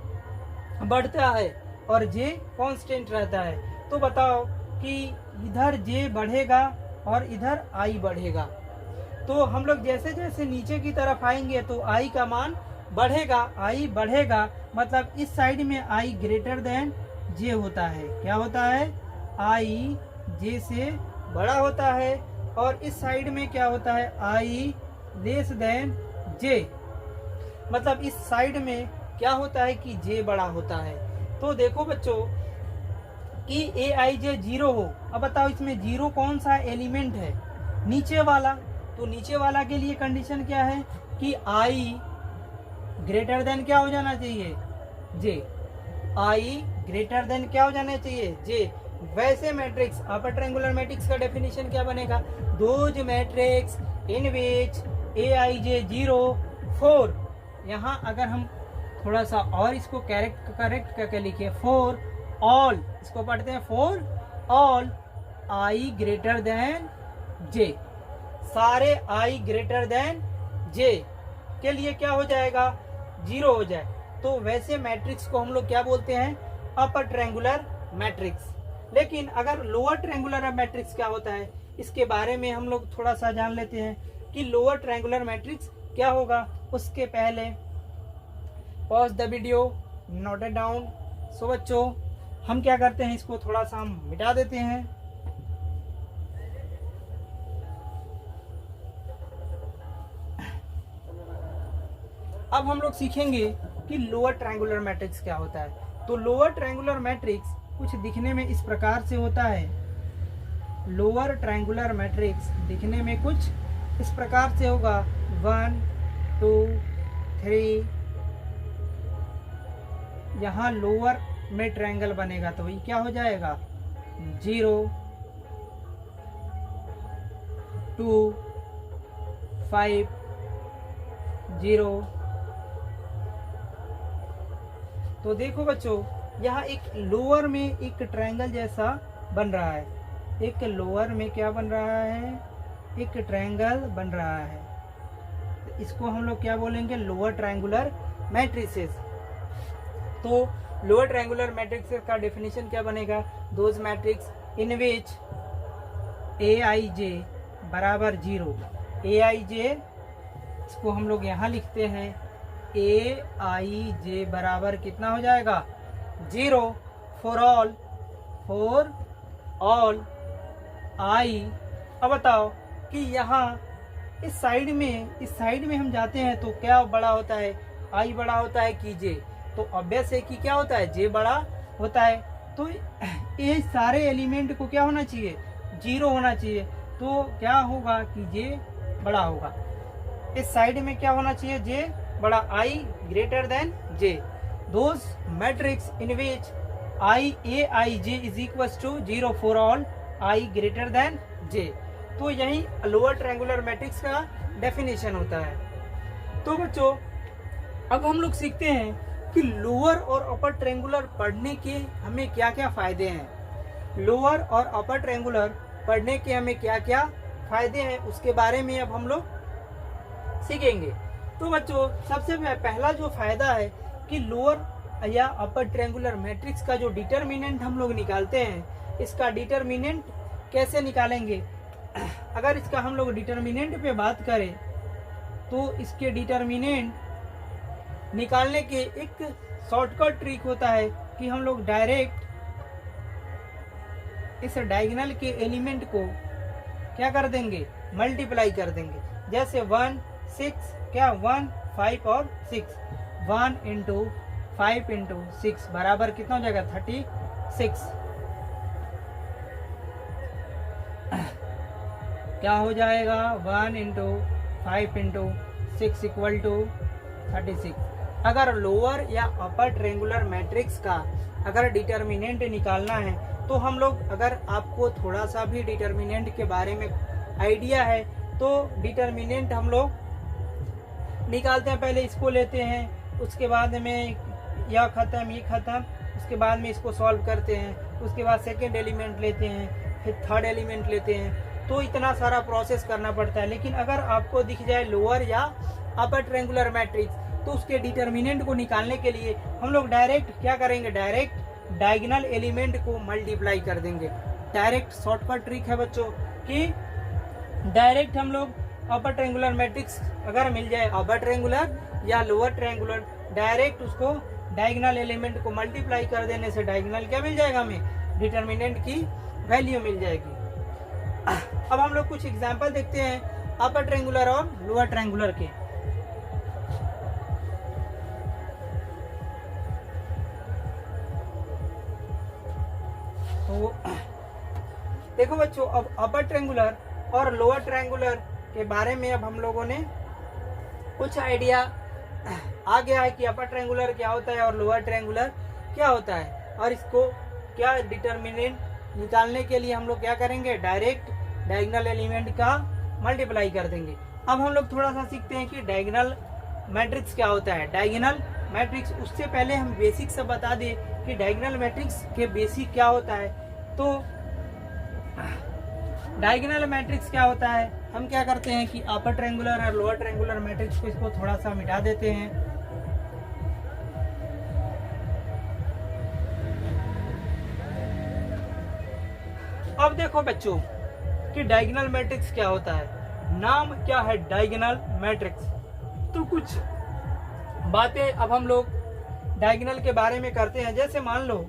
बढ़ता है और जे कांस्टेंट रहता है। तो बताओ कि इधर जे बढ़ेगा और इधर आई बढ़ेगा। तो हम लोग जैसे जैसे नीचे की तरफ आएंगे तो आई का मान बढ़ेगा, आई बढ़ेगा, मतलब इस साइड में आई ग्रेटर देन जे होता है। क्या होता है? आई जे से बड़ा होता है। और इस साइड में क्या होता है? आई लेस देन जे, मतलब इस साइड में क्या होता है कि जे बड़ा होता है। तो देखो बच्चों, कि ए आई जे 0 हो। अब बताओ इसमें 0 कौन सा एलिमेंट है? नीचे वाला। तो नीचे वाला के लिए कंडीशन क्या है कि आई ग्रेटर देन क्या हो जाना चाहिए? जे। आई ग्रेटर देन क्या हो जाना चाहिए? जे। वैसे मैट्रिक्स, अपर ट्रायंगुलर मैट्रिक्स का डेफिनेशन क्या बनेगा? Those matrix in which A आई जे 0 4। यहाँ अगर हम थोड़ा सा और इसको करेक्ट करके लिखे, फॉर ऑल, इसको पढ़ते हैं for all i greater than j. सारे आई ग्रेटर देन जे के लिए क्या हो जाएगा? 0 हो जाए। तो वैसे मैट्रिक्स को हम लोग क्या बोलते हैं? Upper triangular matrix. लेकिन अगर लोअर ट्रायंगुलर मैट्रिक्स क्या होता है, इसके बारे में हम लोग थोड़ा सा जान लेते हैं कि लोअर ट्रायंगुलर मैट्रिक्स क्या होगा। उसके पहले pause the video, note it down. So बच्चों, हम क्या करते हैं, इसको थोड़ा सा हम मिटा देते हैं। अब हम लोग सीखेंगे कि लोअर ट्रायंगुलर मैट्रिक्स क्या होता है। तो लोअर ट्रायंगुलर मैट्रिक्स कुछ दिखने में इस प्रकार से होता है। लोअर ट्रायंगुलर मैट्रिक्स दिखने में कुछ इस प्रकार से होगा। 1 2 3। यहाँ लोअर में ट्रायंगल बनेगा तो ये क्या हो जाएगा? 0 2 5 0। तो देखो बच्चों, यहाँ एक लोअर में एक ट्रायंगल जैसा बन रहा है। एक लोअर में क्या बन रहा है? एक ट्रायंगल बन रहा है। तो इसको हम लोग क्या बोलेंगे? Lower triangular matrices. तो लोअर ट्रायंगुलर मैट्रिक्स का डेफिनेशन क्या बनेगा? Those matrix in which A आई जे बराबर 0। ए आई जे, इसको हम लोग यहाँ लिखते हैं, ए आई जे बराबर कितना हो जाएगा? 0 फॉर ऑल आई। अब बताओ कि यहाँ इस साइड में हम जाते हैं तो क्या बड़ा होता है? आई बड़ा होता है कि जे। तो ऑब्वियस है कि क्या होता है? जे बड़ा होता है। तो ये सारे एलिमेंट को क्या होना चाहिए? 0 होना चाहिए। तो क्या होगा कि जे बड़ा होगा। इस साइड में क्या होना चाहिए? जे बड़ा, i greater than j. Those matrix in which i a I j is equal to 0 for all i greater than j. तो यही लोअर ट्रायंगुलर मैट्रिक्स का डेफिनेशन होता है। तो बच्चों, अब हम लोग सीखते हैं कि लोअर और अपर ट्रायंगुलर पढ़ने के हमें क्या क्या फायदे हैं। लोअर और अपर ट्रायंगुलर पढ़ने के हमें क्या क्या फायदे हैं, उसके बारे में अब हम लोग सीखेंगे। तो बच्चों, सबसे पहला जो फायदा है कि लोअर या अपर ट्रायंगुलर मैट्रिक्स का जो डिटरमिनेंट हम लोग निकालते हैं, इसका डिटरमिनेंट कैसे निकालेंगे? अगर इसका हम लोग डिटरमिनेंट पे बात करें तो इसके डिटरमिनेंट निकालने के एक शॉर्टकट ट्रिक होता है कि हम लोग डायरेक्ट इस डायगोनल के एलिमेंट को क्या कर देंगे? मल्टीप्लाई कर देंगे। जैसे 1 6 क्या 1 5 और 6। 1 इंटू 5 इंटू 6 बराबर कितना हो जाएगा? 36। क्या हो जाएगा? 1 इंटू 5 इंटू 6 इक्वल टू 36। अगर लोअर या अपर ट्रायंगुलर मैट्रिक्स का अगर डिटरमिनेंट निकालना है तो हम लोग, अगर आपको थोड़ा सा भी डिटरमिनेंट के बारे में आइडिया है तो डिटरमिनेंट हम लोग निकालते हैं। पहले इसको लेते हैं, उसके बाद में यह खत्म, ये खत्म, उसके बाद में इसको सॉल्व करते हैं, उसके बाद सेकेंड एलिमेंट लेते हैं, फिर थर्ड एलिमेंट लेते हैं। तो इतना सारा प्रोसेस करना पड़ता है। लेकिन अगर आपको दिख जाए लोअर या अपर ट्रायंगुलर मैट्रिक्स तो उसके डिटरमिनेंट को निकालने के लिए हम लोग डायरेक्ट क्या करेंगे? डायरेक्ट डायगोनल एलिमेंट को मल्टीप्लाई कर देंगे। डायरेक्ट शॉर्टकट ट्रिक है बच्चों कि डायरेक्ट हम लोग अपर ट्रायंगुलर मैट्रिक्स अगर मिल जाए, अपर ट्रायंगुलर या लोअर ट्रायंगुलर, डायरेक्ट उसको डायगोनल एलिमेंट को मल्टीप्लाई कर देने से डायगोनल क्या मिल जाएगा? हमें डिटरमिनेंट की वैल्यू मिल जाएगी। अब हम लोग कुछ एग्जांपल देखते हैं अपर ट्रायंगुलर और लोअर ट्रायंगुलर के। देखो बच्चों, अब अपर ट्रायंगुलर और लोअर ट्रायंगुलर के बारे में अब हम लोगों ने कुछ आइडिया आ गया है कि अपर ट्रायंगुलर क्या होता है और लोअर ट्रायंगुलर क्या होता है, और इसको क्या डिटर्मिनेंट निकालने के लिए हम लोग क्या करेंगे, डायरेक्ट डायगोनल एलिमेंट का मल्टीप्लाई कर देंगे। अब हम लोग थोड़ा सा सीखते हैं कि डायगोनल मैट्रिक्स क्या होता है। डायगोनल मैट्रिक्स, उससे पहले हम बेसिक से बता दें कि डायगोनल मैट्रिक्स के बेसिक क्या होता है। तो डायगोनल मैट्रिक्स क्या होता है, हम क्या करते हैं कि अपर ट्रायंगुलर और लोअर ट्रायंगुलर मैट्रिक्स को इसको थोड़ा सा मिटा देते हैं। अब देखो बच्चों कि डायगोनल मैट्रिक्स क्या होता है। नाम क्या है डायगोनल मैट्रिक्स, तो कुछ बातें अब हम लोग डायगोनल के बारे में करते हैं। जैसे मान लो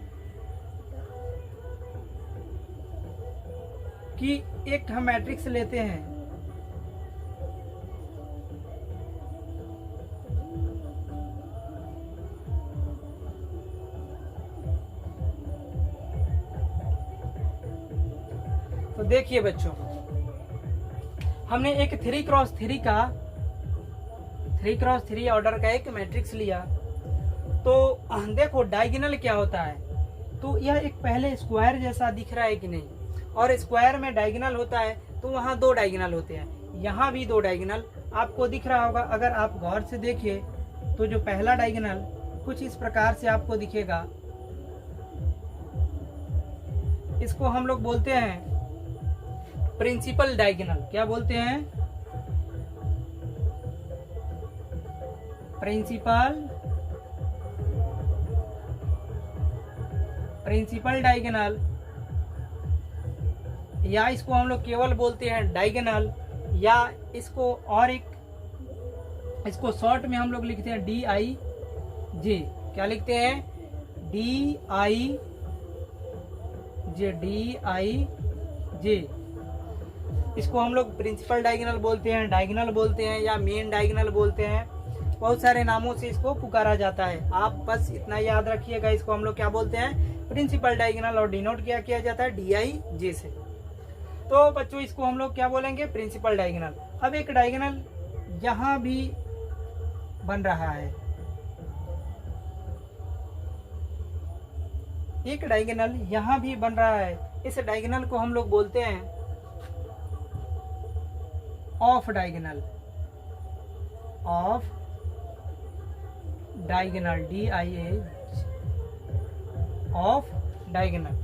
कि एक हम मैट्रिक्स लेते हैं, तो देखिए बच्चों, हमने एक 3x3 ऑर्डर का एक मैट्रिक्स लिया। तो देखो डायगोनल क्या होता है, तो यह एक पहले स्क्वायर जैसा दिख रहा है कि नहीं, और स्क्वायर में डायगोनल होता है तो वहाँ 2 डायगोनल होते हैं, यहाँ भी 2 डायगोनल आपको दिख रहा होगा। अगर आप गौर से देखिए तो जो पहला डायगोनल कुछ इस प्रकार से आपको दिखेगा, इसको हम लोग बोलते हैं प्रिंसिपल डायगोनल। क्या बोलते हैं, प्रिंसिपल डायगोनल, या इसको हम लोग केवल बोलते हैं डायगोनल, या इसको और एक, इसको शॉर्ट में हम लोग लिखते हैं DIJ। क्या लिखते हैं, DIJ। इसको हम लोग प्रिंसिपल डायगोनल बोलते हैं, डायगोनल बोलते हैं, या मेन डायगोनल बोलते हैं। बहुत सारे नामों से इसको पुकारा जाता है, आप बस इतना याद रखिएगा। इसको हम लोग क्या बोलते हैं, प्रिंसिपल डायगोनल, और डिनोट क्या किया जाता है, DIJ से। तो बच्चों इसको हम लोग क्या बोलेंगे, प्रिंसिपल डायगोनल। अब एक डायगोनल यहाँ भी बन रहा है, एक डायगोनल यहाँ भी बन रहा है। इस डायगोनल को हम लोग बोलते हैं of diagonal, DIA, of diagonal.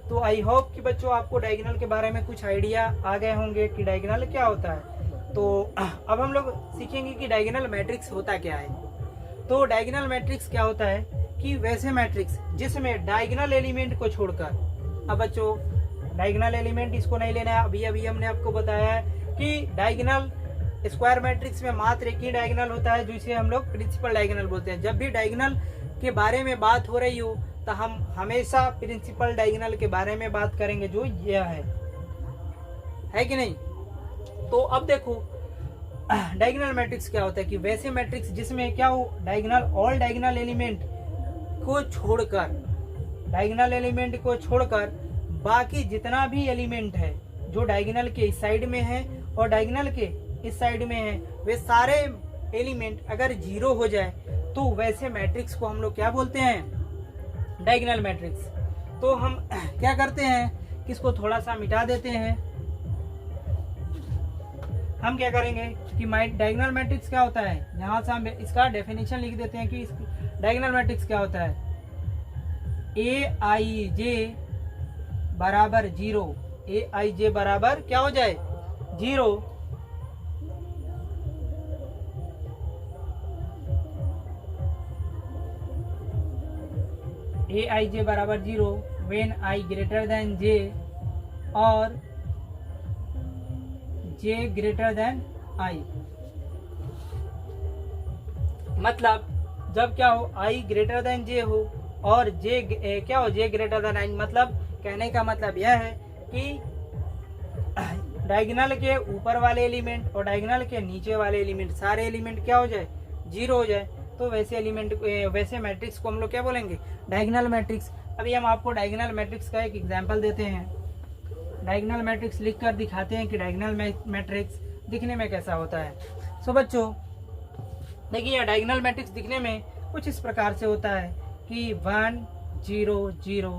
तो आई होप कि बच्चों आपको डायगोनल के बारे में कुछ आइडिया आ गए होंगे कि डायगोनल क्या होता है। तो अब हम लोग सीखेंगे कि डायगोनल मैट्रिक्स होता क्या है। तो डायगोनल मैट्रिक्स क्या होता है कि वैसे मैट्रिक्स जिसमें डायगोनल एलिमेंट को छोड़कर, अब बच्चों डायगोनल एलिमेंट इसको नहीं लेना है, अभी हमने आपको बताया है कि डायगोनल स्क्वायर मैट्रिक्स में मात्र एक ही डायगोनल होता है, जिसे हम लोग प्रिंसिपल डायगोनल बोलते हैं। जब भी डायगोनल के बारे में बात हो रही हो तो हम हमेशा प्रिंसिपल डायगोनल के बारे में बात करेंगे, जो यह है कि नहीं। तो अब देखो डायगोनल मैट्रिक्स क्या होता है कि वैसे मैट्रिक्स जिसमें क्या हो, डायगोनल ऑल डायगोनल एलिमेंट को छोड़कर बाकी जितना भी एलिमेंट है जो डायगोनल के इस साइड में है और डायगोनल के इस साइड में है, वे सारे एलिमेंट अगर 0 हो जाए तो वैसे मैट्रिक्स को हम लोग क्या बोलते हैं, डायगोनल मैट्रिक्स। तो हम क्या करते हैं कि इसको थोड़ा सा मिटा देते हैं। हम क्या करेंगे कि डायगोनल मैट्रिक्स क्या होता है, यहाँ से हम इसका डेफिनेशन लिख देते हैं कि डायगोनल मैट्रिक्स क्या होता है। AIJ बराबर 0, AIJ बराबर क्या हो जाए, 0। AIJ बराबर 0 when I greater than J और J greater than I। मतलब जब क्या हो, I greater than J हो और J क्या हो, J greater than I। मतलब कहने का मतलब यह है कि डायगोनल के ऊपर वाले एलिमेंट और डायगोनल के नीचे वाले एलिमेंट, सारे एलिमेंट क्या हो जाए, 0 हो जाए। तो वैसे एलिमेंट, वैसे मैट्रिक्स को हम लोग क्या बोलेंगे, डायगोनल मैट्रिक्स। अभी हम आपको डायगोनल मैट्रिक्स का एक एग्जांपल देते हैं। डायगोनल मैट्रिक्स लिख कर दिखाते हैं कि डायगोनल मैट्रिक्स दिखने में कैसा होता है। सो बच्चों देखिए, डायगोनल मैट्रिक्स दिखने में कुछ इस प्रकार से होता है कि 1 0 0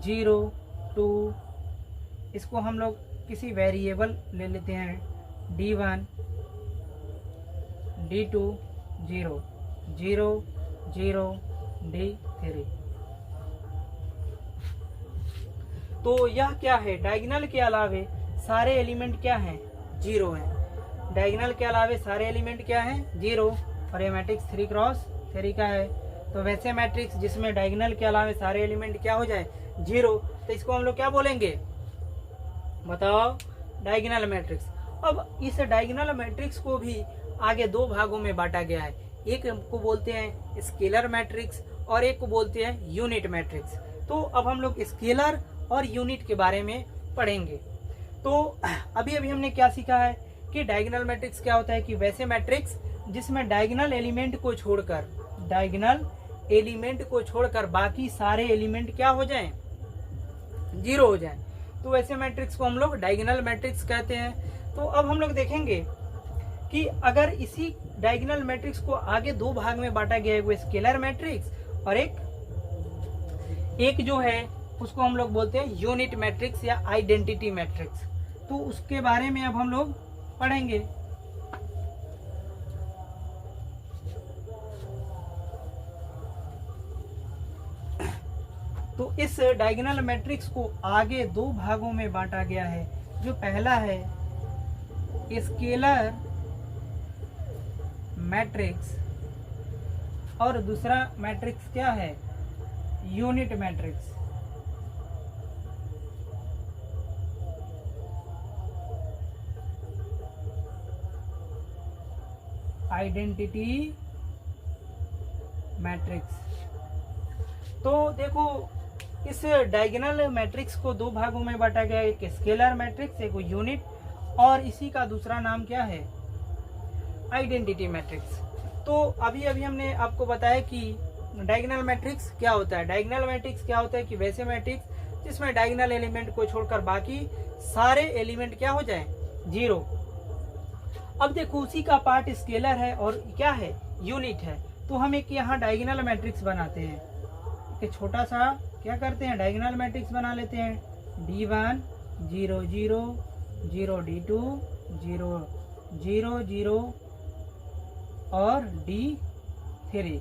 0 2, इसको हम लोग किसी वेरिएबल ले लेते हैं, D1 D2 0 0 0 D3। तो यह क्या है, डायगोनल के अलावे सारे एलिमेंट क्या हैं, 0 हैं। डायगोनल के अलावे सारे एलिमेंट क्या हैं, 0। और ये मैट्रिक्स 3 क्रॉस 3 का है। तो वैसे मैट्रिक्स जिसमें डायगोनल के अलावे सारे एलिमेंट क्या हो जाए, 0, तो इसको हम लोग क्या बोलेंगे, बताओ, डायगोनल मैट्रिक्स। अब इस डायगोनल मैट्रिक्स को भी आगे 2 भागों में बांटा गया है। एक को बोलते हैं स्केलर मैट्रिक्स और एक को बोलते हैं यूनिट मैट्रिक्स। तो अब हम लोग स्केलर और यूनिट के बारे में पढ़ेंगे। तो अभी अभी हमने क्या सीखा है कि डायगोनल मैट्रिक्स क्या होता है, कि वैसे मैट्रिक्स जिसमें डायगोनल एलिमेंट को छोड़कर बाकी सारे एलिमेंट क्या हो जाएं, 0 हो जाएं। तो वैसे मैट्रिक्स को हम लोग डायगोनल मैट्रिक्स कहते हैं। तो अब हम लोग देखेंगे कि अगर इसी डायगोनल मैट्रिक्स को आगे 2 भाग में बांटा गया है, वो स्केलर मैट्रिक्स और एक जो है उसको हम लोग बोलते हैं यूनिट मैट्रिक्स या आइडेंटिटी मैट्रिक्स। तो उसके बारे में अब हम लोग पढ़ेंगे। तो इस डायगोनल मैट्रिक्स को आगे 2 भागों में बांटा गया है। जो पहला है स्केलर मैट्रिक्स और दूसरा मैट्रिक्स क्या है, यूनिट मैट्रिक्स। Identity matrix. तो देखो, इस डायगोनल मैट्रिक्स को 2 भागों में बांटा गया है, एक स्केलर मैट्रिक्स, एक यूनिट, और इसी का दूसरा नाम क्या है, आइडेंटिटी मैट्रिक्स। तो अभी अभी हमने आपको बताया कि डायगोनल मैट्रिक्स क्या होता है। डायगोनल मैट्रिक्स क्या होता है कि वैसे मैट्रिक्स जिसमें डायगोनल एलिमेंट को छोड़कर बाकी सारे एलिमेंट क्या हो जाएं, 0। अब देखो, उसी का पार्ट स्केलर है और क्या है, यूनिट है। तो हम एक यहाँ डायगोनल मैट्रिक्स बनाते हैं, एक छोटा सा क्या करते हैं, डायगोनल मैट्रिक्स बना लेते हैं, D1 0 0 0 D2 0 0 0 और D3।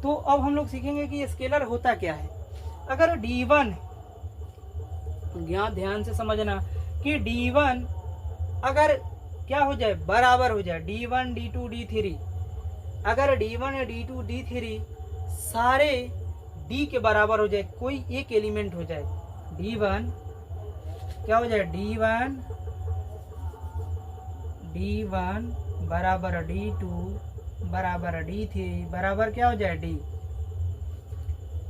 तो अब हम लोग सीखेंगे कि स्केलर होता क्या है। अगर D1, ध्यान से समझना कि D1 अगर क्या हो जाए, बराबर हो जाए D1 D2 D3, अगर D1 D2 D3 सारे D के बराबर हो जाए, कोई एक एलिमेंट हो जाए, D1 क्या हो जाए, D1 बराबर D2 बराबर D3 बराबर क्या हो जाए, D।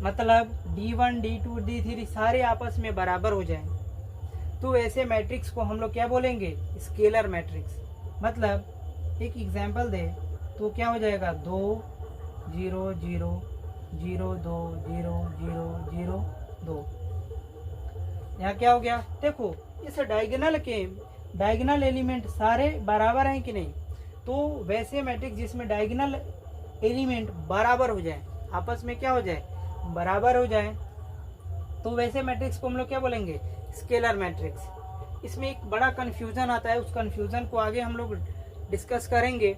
मतलब D1 D2 D3 सारे आपस में बराबर हो जाए, तो ऐसे मैट्रिक्स को हम लोग क्या बोलेंगे, स्केलर मैट्रिक्स। मतलब एक एग्जांपल दे तो क्या हो जाएगा, 2 0 0 0 2 0 0 0 2। यहाँ क्या हो गया, देखो इस डायगोनल एलिमेंट सारे बराबर हैं कि नहीं। तो वैसे मैट्रिक्स जिसमें डायगोनल एलिमेंट बराबर हो जाए, आपस में क्या हो जाए, बराबर हो जाए, तो वैसे मैट्रिक्स को हम लोग क्या बोलेंगे, स्केलर मैट्रिक्स। इसमें एक बड़ा कन्फ्यूजन आता है, उस कन्फ्यूजन को आगे हम लोग डिस्कस करेंगे।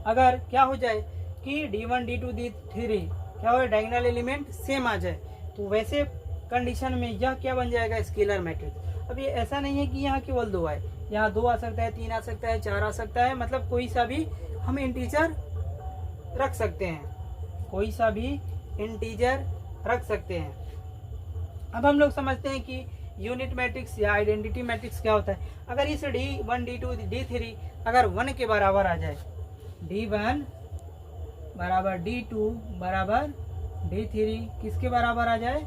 अगर क्या हो जाए कि D1 D2 D3 क्या हो, डायगोनल एलिमेंट सेम आ जाए, तो वैसे कंडीशन में यह क्या बन जाएगा, स्केलर मैट्रिक्स। अब ये ऐसा नहीं है कि यहाँ केवल 2 आए, यहाँ 2 आ सकता है, 3 आ सकता है, 4 आ सकता है, मतलब कोई सा भी हम इंटीजर रख सकते हैं, कोई सा भी इंटीजर रख सकते हैं। अब हम लोग समझते हैं कि यूनिट मैट्रिक्स या आइडेंटिटी मैट्रिक्स क्या होता है। अगर इस D1 D2 D3 अगर 1 के बराबर आ जाए, D1 बराबर D2 बराबर D3 किसके बराबर आ जाए,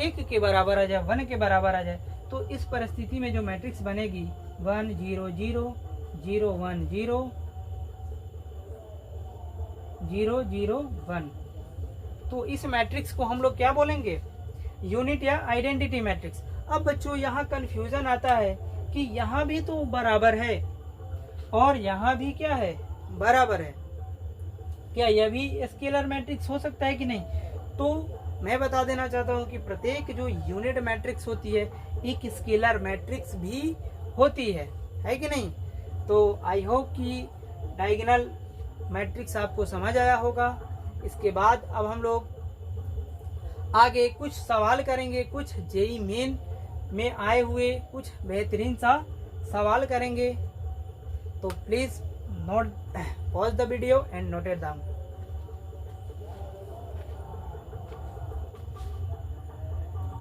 1 के बराबर आ जाए, 1 के बराबर आ जाए, तो इस परिस्थिति में जो मैट्रिक्स बनेगी 1 0 0 0 1 0 0 0 1। तो इस मैट्रिक्स को हम लोग क्या बोलेंगे, यूनिट या आइडेंटिटी मैट्रिक्स। अब बच्चों यहाँ कंफ्यूजन आता है कि यहाँ भी तो बराबर है और यहाँ भी क्या है, बराबर है, क्या यह भी स्केलर मैट्रिक्स हो सकता है कि नहीं। तो मैं बता देना चाहता हूँ कि प्रत्येक जो यूनिट मैट्रिक्स होती है एक स्केलर मैट्रिक्स भी होती है कि नहीं। तो आई होप कि डायगोनल मैट्रिक्स आपको समझ आया होगा। इसके बाद अब हम लोग आगे कुछ सवाल करेंगे, कुछ जेई मेन में आए हुए कुछ बेहतरीन सा सवाल करेंगे। तो please note pause the video and note it down.